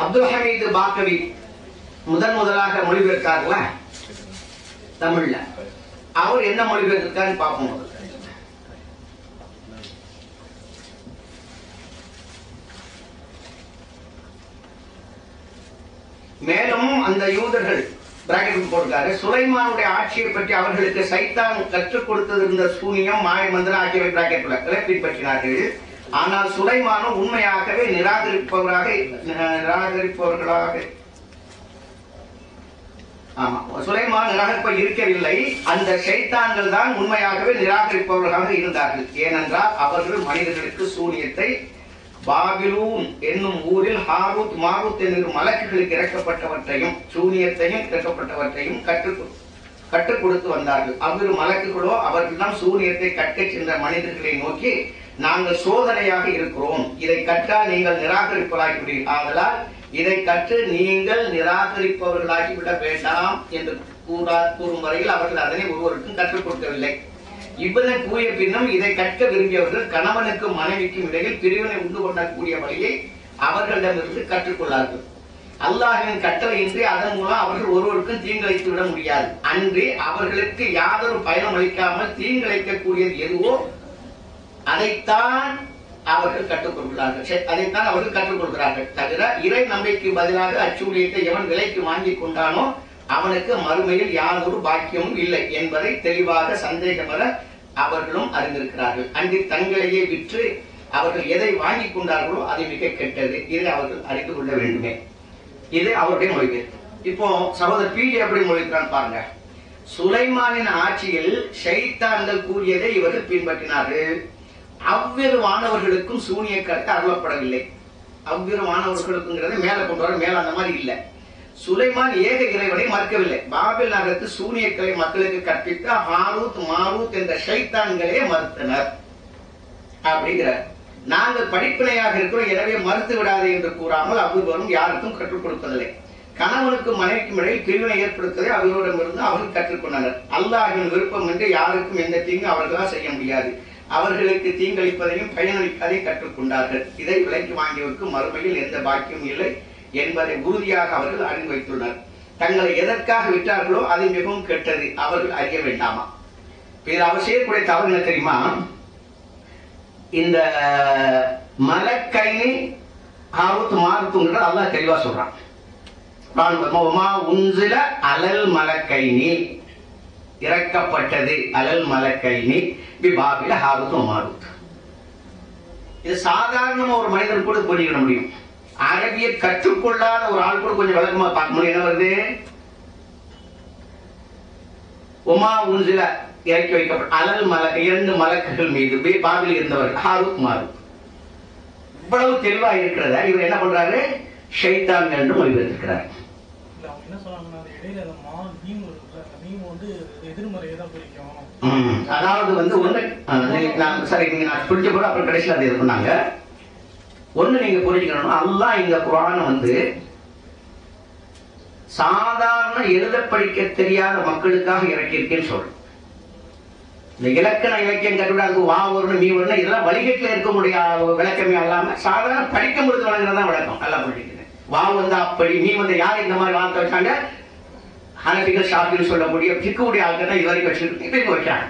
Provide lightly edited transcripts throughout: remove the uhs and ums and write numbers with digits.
அப்துல் ஹமீது பாக்கவி முதலாக மொழிபெயர்த்தார்ல தமிழ்ல. அவர் என்ன மொழிபெயர்த்திருக்காருன்னு பார்ப்போம். மேலும் அந்த யூதர்கள் பிராக்கெட் போட்டிருக்காரு, சுலைமானுடைய ஆட்சியை பற்றி அவர்களுக்கு சைத்தான் கற்றுக் கொடுத்திருந்த சூனியம், மாய மந்திரம் ஆகியவை பிராக்கெட்ல பின்பற்றினார்கள். ஆனால் சுலைமானும் உண்மையாகவே நிராகரிப்பவர்களாக சுலைமான் நிராகரிப்ப இருக்கவில்லை. அந்த ஷைத்தான்கள் தான் உண்மையாகவே நிராகரிப்பவர்களாக இருந்தார்கள். ஏனென்றால் அவர்கள் மனிதர்களுக்கு சூனியத்தை பாபிலூன் என்னும் ஊரில் ஹாரூத் மாரூத் என்னும் மலக்குகளுக்கு இறக்கப்பட்டவற்றையும் சூனியத்தையும் இறக்கப்பட்டவற்றையும் கற்றுக் கொடுத்து வந்தார்கள். அவ்விரு மலக்குகளோ அவர்களிடம் சூனியத்தை கற்கச் சென்ற மனிதர்களை நோக்கி, நாங்கள் சோதனையாக இருக்கிறோம், இதை கற்றால் நீங்கள் நிராகரிப்பவர்களாகிவிடுவீர்கள், ஆதலால் இதை கற்று நீங்கள் நிராகரிப்பவர்களாகிவிட வேண்டாம் என்று கூறும் வரையில் அவர்கள் அதனை ஒருவருக்கும் கற்றுக் கொடுக்கவில்லை. இவ்விதனை கூறிய பின்னும் இதை கற்க விரும்பியவர்கள் கணவனுக்கும் மனைவிக்கும் இடையில் பிரிவினை உண்டு கொள்ளக்கூடிய வழியை அவர்களிடமிருந்து கற்றுக்கொள்ளார்கள். அல்லாஹ்வின் கட்டளையின்றி அதன் மூலம் அவர்கள் ஒருவருக்கும் தீங்கிழைத்து விட முடியாது. அன்றி அவர்களுக்கு யாதொரு பயனும் அளிக்காமல் தீங்கிழைக்கக்கூடியது எதுவோ அதைத்தான் அவர்கள் கற்றுக்கொள்கிறார்கள். தவிர இறை நம்பிக்கை பதிலாக அச்சூழியத்தை எவன் விலைக்கு வாங்கி கொண்டானோ அவனுக்கு மறுமையில் யாதொரு பாக்கியமும் இல்லை என்பதை தெளிவாக சந்தேகமர அவர்களும் அறிந்திருக்கிறார்கள். அன்றி தங்களையே விற்று அவர்கள் எதை வாங்கி கொண்டார்களோ அது மிக கெட்டது. இதை அவர்கள் அறிந்து கொள்ள வேண்டுமே. இது அவருடைய மொழிபெயர்ப்பு. இப்போ சகோதரர் பிஜே எப்படி மொழிகிறான் பாருங்க. சுலைமானின் ஆட்சியில் ஷைத்தான்கள் கூறியதை இவர்கள் பின்பற்றினார்கள். அவ்விரு வானவர்களுக்கும் சூனிய கருத்து அருளப்படவில்லை. அவ்விரு வானவர்களுக்குங்கிறத மேல கொண்டு வர மேல அந்த மாதிரி இல்லை. சுலைமான் ஏக இறைவனை மறுக்கவில்லை. பாபில் நகரத்து சூனியக்களை மக்களுக்கு கற்பித்த ஹாரூத் மாரூத் என்ற ஷைத்தான்களே மறுத்தனர் அப்படிங்கிற. நாங்கள் படிப்பினையாக இருக்கிறோம், எனவே மறுத்து விடாது என்று கூறாமல் அவ்விருவரும் யாருக்கும் கற்றுக் கொடுப்பதில்லை. கணவனுக்கும் மனைவிக்கும் இடையில் பிரிவினை ஏற்படுத்ததை அவர்களிடமிருந்து அவர்கள் கற்றுக்கொண்டனர். அல்லாஹ்வின் விருப்பம் என்று யாருக்கும் எந்த தீங்கு அவர்களால் செய்ய முடியாது. அவர்களுக்கு தீங்களிப்பதையும் பயனளிப்பதையும் கற்றுக்கொண்டார்கள். இதை விலைக்கு வாங்கியவருக்கு மறுமையில் எந்த பாக்கியம் இல்லை என்பதை உறுதியாக அவர்கள் அறிந்து வைத்துள்ளனர். தங்களை எதற்காக விட்டார்களோ அது மிகவும் கெட்டது, அவர்கள் அறிய வேண்டாமா? அவர் செய்யக்கூடிய தவறு என்ன தெரியுமா? இந்த மலக்கைனி ஹாரூத் மாரூத்ங்கிறத அல்லாஹ் தெளிவா சொல்றான். அலல் மலக்கைனி இறக்கப்பட்டது, அலல் மலக்கைனி பாபில ஹாரூத் மாரூத். இது சாதாரண ஒரு மனிதன் கூட புரிஞ்சுக்க முடியும். அரபியை கற்றுக்கொள்ளாத ஒரு ஆள் கூட கொஞ்சம் விளக்கமா பார்க்க முடியும். என்ன வருது? உமா உன்சில இறக்கி வைக்கப்பட்ட அலல் மலக், இரண்டு மலக்குகள் மீது பாபில் இருந்தவர் ஹாரூத் மாரூத். இவ்வளவு தெளிவா இருக்கிறத இவர் என்ன பண்றாரு? ஷைத்தான் என்று மொழிபெயர்க்கிறார். அதாவது ஒண்ணு சரி, நீங்க நான் புரிஞ்ச போது அப்புறம் கடைசியில் அது இது பண்ணாங்க. ஒண்ணு நீங்க புரிஞ்சுக்கணும், அல்லாஹ் இந்த குர்ஆனை சாதாரண எழுத படிக்க தெரியாத மக்களுக்காக இறக்கியிருக்கேன்னு சொல்றேன். இந்த இலக்கண இலக்கியம் கட்டுவிடாது வா வரணும் நீ வரணும் இதெல்லாம் வழிகட்டில் இருக்க முடியாத விளக்கமே அல்லாம சாதாரண படிக்க முடிஞ்சு வழங்குறதான் விளக்கம். நல்லா புரிஞ்சுக்கிறேன். வா அப்படி நீ யார் இந்த மாதிரி வார்த்தை வச்சாங்க? ஹனபிகள் ஷாஃபிகள் சொல்லக்கூடிய பிக்குடைய ஆளுங்க தான் இது வரைக்கும் வச்சிருக்கு வைக்கிறாங்க.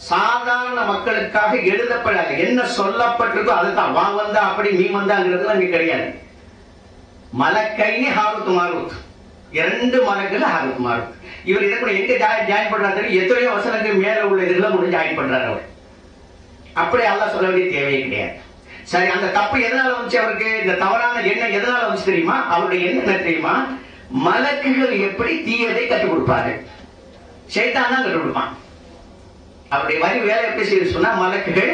சாதாரண மக்களுக்காக எழுதப்படாது, என்ன சொல்லப்பட்டிருக்கோ அதுதான். வா அப்படி நீ வந்தாங்கிறது அங்கே கிடையாது. மலக்கைனி ஹாரூத் மாரூத், இரண்டு மலக்குகள் ஹாரூத் மாரூத். இவர் இதை கூட எங்க ஜாயின் பண்றாரு? எத்தனையோ வசனங்கள் மேல உள்ள இதெல்லாம் கூட ஜாயின் பண்றாரு அவர். அப்படி அல்லாஹ் சொல்ல வேண்டிய தேவையே கிடையாது. சரி, அந்த தப்பு எதனால வந்துச்சு அவருக்கு? இந்த தவறான எண்ணம் எதனால வந்துச்சு தெரியுமா? அவருடைய எண்ணம் என்ன தெரியுமா? மலக்குகள் எப்படி தீயதை கற்றுக் கொடுப்பாரு, ஷைத்தான் தான் கற்றுக் கொடுப்பான். அவருடைய வரி வேலை எப்படி செய்ய சொன்னா, மலக்குகள்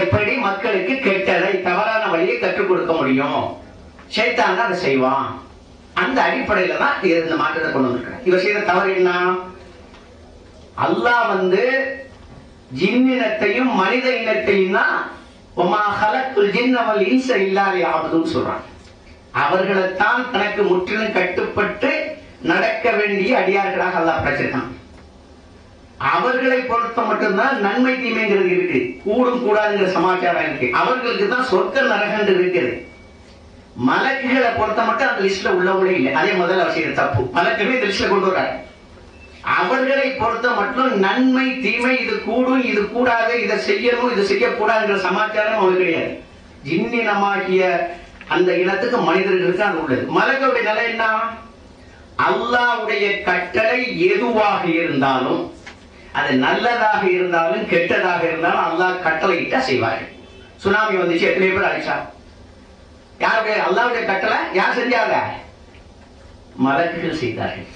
எப்படி மக்களுக்கு கெட்டதை தவறான வழியை கற்றுக் கொடுக்க முடியும், ஷைத்தான் தான் அதை செய்வான். அந்த அடிப்படையில தான் இந்த மாற்றத்தை கொண்டு வந்திருக்கிறார். இவர் செய்த தவறு என்ன? அல்லாஹ் ஜின்னினத்தையும் மனித இனத்தையும் தான் சொல்றான். அவர்களைத்தான் தனக்கு முற்றிலும் கட்டுப்பட்டு நடக்க வேண்டிய அடியார்களாக அல்லாஹ் படைச்சிருக்கான். அவர்களை பொறுத்த மட்டும்தான் நன்மை தீமைங்கிறது இருக்கு, கூடும் கூடாதுங்கிற சமாச்சாரம் இருக்கு. அவர்களுக்கு தான் சொர்க்க நரகங்கள் இருக்குது. மலக்குகளை பொறுத்த மட்டும் அந்த லிஸ்ட்ல உள்ளவங்களே இல்லை. அதே முதல்ல அவர் செய்யற தப்பு. மலக்குகளை இந்த லிஸ்ட்ல கொண்டு வர்றாரு. அவர்களை பொறுத்த மட்டும் நன்மை தீமை, இது கூடும் இது கூடாது, இதை செய்யணும் இது செய்யக்கூடாதுங்கிற சமாச்சாரம் அவங்களுக்கு கிடையாது. ஜின்னினமாகிய அந்த இனத்துக்கு மனிதர்களுக்கு அது உள்ளது. மலக்குடைய நிலை என்ன? அல்லாஹ்வுடைய கட்டளை எதுவாக இருந்தாலும், அது நல்லதாக இருந்தாலும் கெட்டதாக இருந்தாலும் அல்லாஹ் கட்டளையிட்டா செய்வார்கள். சுனாமி வந்துச்சு, எத்தனை பேர் அழிச்சா? யாருடைய? அல்லாஹ்வுடைய கட்டளை யார் செஞ்சாங்க? மலக்குகள் செய்தார்கள்.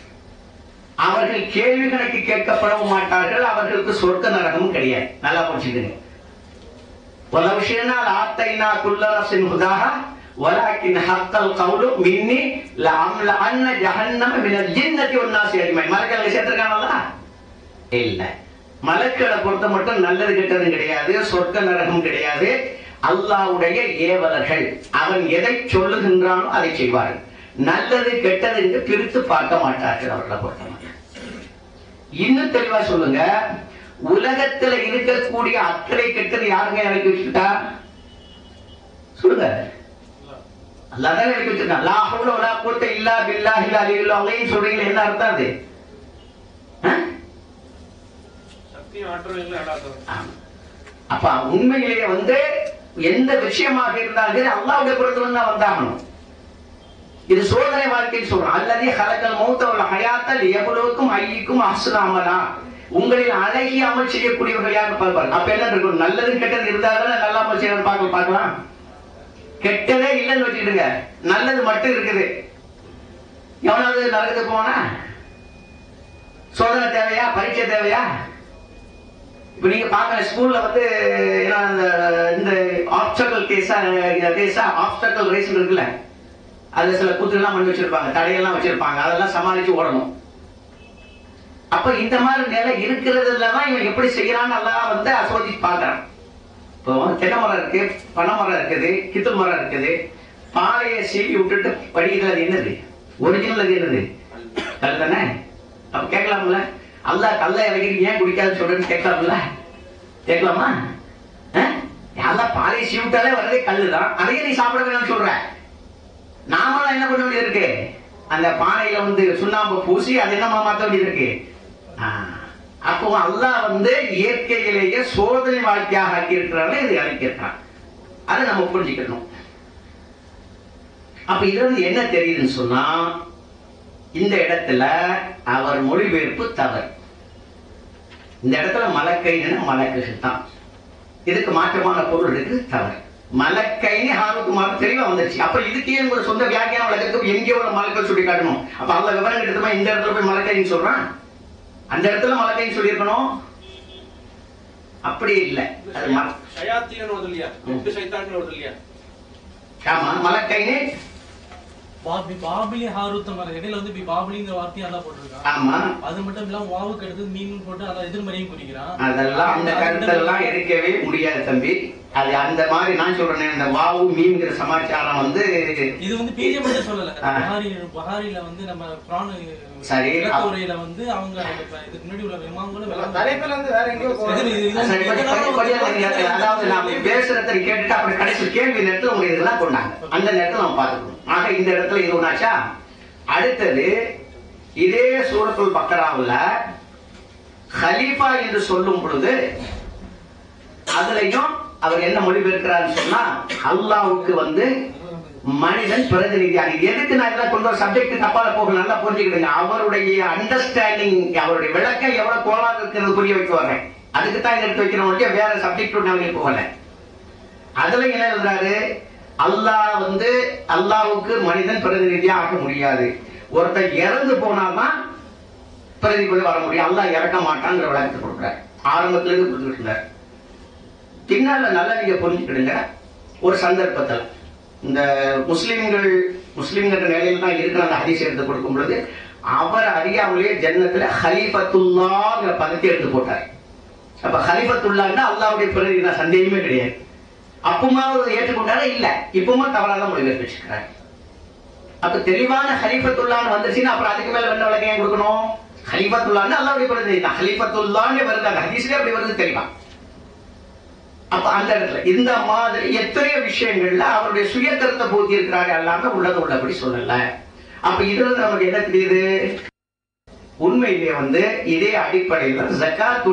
அவர்கள் கேள்வி கணக்கு கேட்கப்படவும் மாட்டார்கள். அவர்களுக்கு சொர்க்க நரகமும் கிடையாது. நல்லா புரிஞ்சுக்கங்க. வலவ் ஷினா லஆத்தைனா குல்ல நஃப்ஸின் ஹுதாஹா வலாக்கின் ஹக்கல் கவுலு மின்னி லஅம்லஅன்ன ஜஹன்னம மினல் ஜின்னதி வன் நாஸி அஜ்மஈன். மலக்குகளை சேர்த்திருக்காங்களா? இல்ல. மலக்குகளை பொறுத்த மட்டும் நல்லது கெட்டது கிடையாது, சொர்க்க நரகம் கிடையாது. அல்லாஹ்வுடைய ஏவலர்கள், அவன் எதை சொல்லுகின்றானோ அதை செய்வார்கள். நல்லது கெட்டது என்று பிரித்து பார்க்க மாட்டார்கள் அவர்களை பொறுத்த. இன்னும் தெளிவா சொல்லுங்க, உலகத்தில் இருக்கக்கூடிய அத்தனை கெட்டது யாருங்க இறக்கி வச்சுட்டா? சொல்லுங்க. அல்லாஹ் தான் இறக்கி வச்சிருக்கான். லா ஹவ்ல வலா குவத்த இல்லா பில்லாஹில் அலியுல் அலீம் சொல்றீங்களே, என்ன அர்த்தம் அது? அப்ப உண்மையிலேயே எந்த விஷயமாக இருந்தாலும் அல்லாஹ்வுடைய புறத்துல தான் வந்தாகணும். இது சோதனை வாழ்க்கைன்னு சொல்றோம். அல்லது ஹலக்கல் மௌத்த வல் ஹயாத்த லியப்லுவக்கும் அய்யுக்கும் அஹ்ஸனு அமலா. உங்களில் அழகிய அமல் செய்யக்கூடியவர்கள் யாருன்னு பார்ப்பாரு. அப்ப என்ன இருக்கும்? நல்லது கெட்டது இருந்தாலும் நல்ல அமல் செய்யணும் பார்க்கலாம். கெட்டதே இல்லைன்னு வச்சுக்கிடுங்க, நல்லது மட்டும் இருக்குது. எவனாவது நரகத்துக்கு போனா சோதனை தேவையா? பரீட்சை தேவையா? இப்ப நீங்க பாக்க ஸ்கூல்ல இந்த ஆப்ஸ்டக்கிள் ஆப்ஸ்டக்கிள் ரேஸ் இருக்குல்ல, அதுல சில கூத்துலாம் பண்ணி வச்சிருப்பாங்க, தடையெல்லாம் வச்சிருப்பாங்க, அதெல்லாம் சமாளிச்சு ஓடணும். அப்ப இந்த மாதிரி நிலை இருக்கிறதுலதான் இவன் எப்படி செய்யறான்னு எல்லாம் அசோதிச்சு பாக்குறான். இப்போ தென்னை மரம் இருக்கு, பனை மரம் இருக்குது, கித்தல் மரம் இருக்குது. பாலையை சீவி விட்டுட்டு படிக்கிறது, அது என்னது? ஒரிஜினல் அது என்னது? கல் தானே. அப்ப கேட்கலாம்ல, அல்லாஹ் கல்லை இறக்கி ஏன் குடிக்காதுன்னு சொல்றேன்னு கேட்கலாம்ல? கேட்கலாமா? அல்லாஹ் பாலையை சீவி விட்டாலே வரதே கல்லு தான், அதையே நீ சாப்பிட வேணும்னு சொல்ற. நாம என்ன பண்ண வேண்டியது இருக்கு? அந்த பானையில சுண்ணாம்பு பூசி அது என்னமா மாற்ற வேண்டியது இருக்கு. அப்போ அல்லாஹ் இயற்கையிலேயே சோதனை வாழ்க்கையாக ஆக்கி இருக்கிறாங்க, இது அழைக்கிறான். அதை நம்ம புரிஞ்சுக்கணும். அப்ப இதுல என்ன தெரியுதுன்னு சொன்னா, இந்த இடத்துல அவர் மொழிபெயர்ப்பு தவறு. இந்த இடத்துல மலக்கைன்னு மலக்குகள் தான், இதுக்கு மாற்றமான பொருள் இருக்கு, தவறு. மலக்கைன்னு ஹாரூத் மார்க் தெளிவா வந்துருச்சு. அப்ப இதுக்கே உங்களோட சொந்த வியாக்கியான வழக்கத்துக்கு எங்கேயோ ஒரு மலக்கள் சொல்லி காட்டணும். அப்ப அல்ல விவரம் எடுத்துமா இந்த இடத்துல போய் மலக்கைன்னு சொல்றான், அந்த இடத்துல மலக்கைன்னு சொல்லியிருக்கணும். அப்படி இல்லை. ஆமா, மலக்கைன்னு பாபிலி ஹாரூத் மார்க் இடையில பாபிலிங்கிற வார்த்தையை அதான் போட்டிருக்கான். ஆமா, அது மட்டும் இல்லாம வாவுக்கு எடுத்து மீன் போட்டு அதை எதிர்மறையும் குறிக்கிறான். அதெல்லாம் அந்த கருத்தெல்லாம் எடுக்கவே முடியாது தம்பி. அது அந்த மாதிரி நான் சொல்றேன், அந்த வாவு மீன்கிற சமாச்சாரம் இது பிஜே மட்டும் சொல்லல. பஹாரில நம்ம குர்ஆன் சரி உரையில அவங்க இதுக்கு முன்னாடி உள்ள இமாம்களும் தலைப்புல வேற எங்கேயோ அதாவது நாம பேசுறதை கேட்டுட்டு அப்புறம் கடைசி கேள்வி நேரத்தில் உங்களுக்கு இதெல்லாம் கொண்டாங்க, அந்த நேரத்தில் நம்ம பார்த்துக்கணும். ஆக இந்த இடத்துல இது ஒண்ணாச்சா. அடுத்தது இதே சூரத்துல் பக்கராவுல ஹலீஃபா என்று சொல்லும் பொழுது அதுலயும் அவர் என்ன மொழிபெயர்க்கிறான்னு சொன்னா, அல்லாஹ்வுக்கு மனிதன் பிரதிநிதியாக. எதுக்கு நான் இதெல்லாம் கொண்டு வர சப்ஜெக்ட் தப்பால போக நல்லா புரிஞ்சுக்கிடுங்க. அவருடைய அண்டர்ஸ்டாண்டிங், அவருடைய விளக்கம் எவ்வளவு கோளாறு இருக்கிறது புரிய வைக்க வரேன். அதுக்கு தான் எடுத்து வைக்கிறோம், வேற சப்ஜெக்ட் நாங்க போகல. அதுல என்ன எழுதுறாரு, அல்லாஹ் அல்லாஹ்வுக்கு மனிதன் பிரதிநிதியா ஆக முடியாது. ஒருத்தர் இறந்து போனாதான் பிரதிநிதி வர முடியும், அல்லாஹ் இறக்க மாட்டாங்கிற விளக்கத்தை கொடுக்குறாரு. ஆரம்பத்துல இருந்து கொடுத்துட்டு இருந்தார். பின்னால நல்லா நீங்க புரிஞ்சுக்கிடுங்க. ஒரு சந்தர்ப்பத்தில் இந்த முஸ்லிம்கள் நிலையில் தான் இருக்கிற அந்த ஹதீஸ் எடுத்து கொடுக்கும் பொழுது அவர் அறியாமலேயே ஜன்னத்துல ஹலீஃபத்துல்லாஹ்ங்கிற பதத்தை எடுத்து போட்டார். அப்ப ஹலீஃபத்துல்லாஹ்னா அல்லாஹ்வுடைய பிரதிநிதி, சந்தேகமே கிடையாது. அப்பமா ஏற்றுக்கொண்டாரா? இல்ல, இப்பமா தவறாக மொழிபெயர்த்து வச்சுக்கிறார். அப்ப தெளிவான ஹலீஃபத்துல்லாஹ்னு வந்துருச்சுன்னா அப்புறம் அதுக்கு மேல என்ன விளக்கம் ஏன் கொடுக்கணும்? ஹலீஃபத்துல்லாஹ்னா அல்லாஹ்வுடைய பிரதிநிதி தான். ஹலீஃபத்துல்லாஹ்னு வருது, அந்த ஹதீஸ்லயே அப்படி வருது தெளிவா. அப்ப அந்த இடத்துல இந்த மாதிரி எத்தனையோ விஷயங்கள்ல அவருடைய சுய கருத்தை போத்தி இருக்கிறாரு, அல்லாம உள்ளது உள்ளபடி சொல்லல. அப்ப இதுல நமக்கு என்ன தெரியுது? உண்மையிலே இதே அடிப்படையில் ஜகாத்